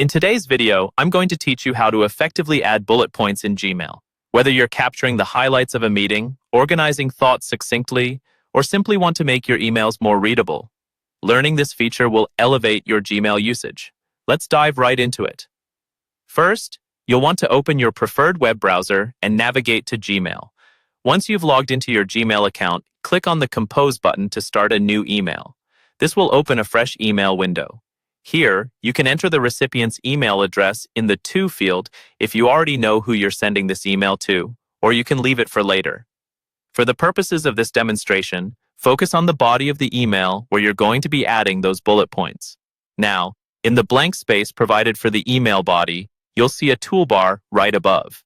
In today's video, I'm going to teach you how to effectively add bullet points in Gmail. Whether you're capturing the highlights of a meeting, organizing thoughts succinctly, or simply want to make your emails more readable, learning this feature will elevate your Gmail usage. Let's dive right into it. First, you'll want to open your preferred web browser and navigate to Gmail. Once you've logged into your Gmail account, click on the Compose button to start a new email. This will open a fresh email window. Here, you can enter the recipient's email address in the To field if you already know who you're sending this email to, or you can leave it for later. For the purposes of this demonstration, focus on the body of the email where you're going to be adding those bullet points. Now, in the blank space provided for the email body, you'll see a toolbar right above.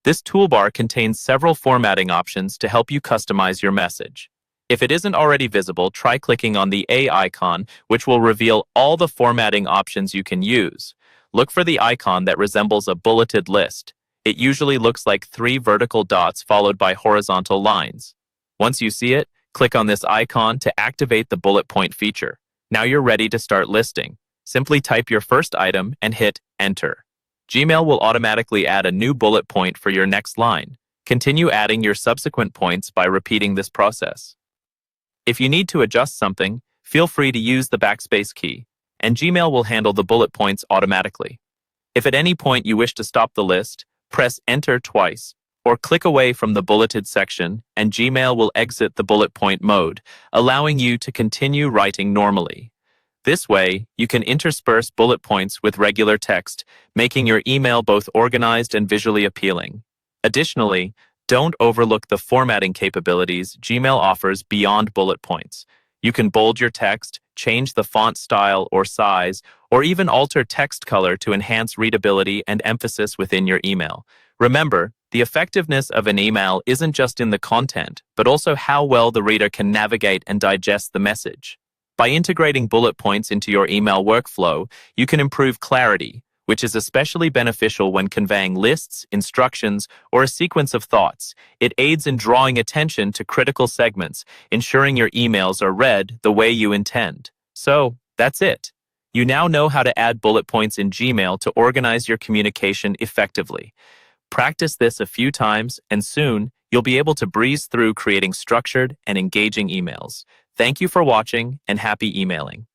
This toolbar contains several formatting options to help you customize your message. If it isn't already visible, try clicking on the A icon, which will reveal all the formatting options you can use. Look for the icon that resembles a bulleted list. It usually looks like 3 vertical dots followed by horizontal lines. Once you see it, click on this icon to activate the bullet point feature. Now you're ready to start listing. Simply type your first item and hit Enter. Gmail will automatically add a new bullet point for your next line. Continue adding your subsequent points by repeating this process. If you need to adjust something, feel free to use the backspace key, and Gmail will handle the bullet points automatically. If at any point you wish to stop the list, press Enter twice, or click away from the bulleted section, and Gmail will exit the bullet point mode, allowing you to continue writing normally. This way, you can intersperse bullet points with regular text, making your email both organized and visually appealing. Additionally, don't overlook the formatting capabilities Gmail offers beyond bullet points. You can bold your text, change the font style or size, or even alter text color to enhance readability and emphasis within your email. Remember, the effectiveness of an email isn't just in the content, but also how well the reader can navigate and digest the message. By integrating bullet points into your email workflow, you can improve clarity, which is especially beneficial when conveying lists, instructions, or a sequence of thoughts. It aids in drawing attention to critical segments, ensuring your emails are read the way you intend. So, that's it. You now know how to add bullet points in Gmail to organize your communication effectively. Practice this a few times, and soon, you'll be able to breeze through creating structured and engaging emails. Thank you for watching, and happy emailing.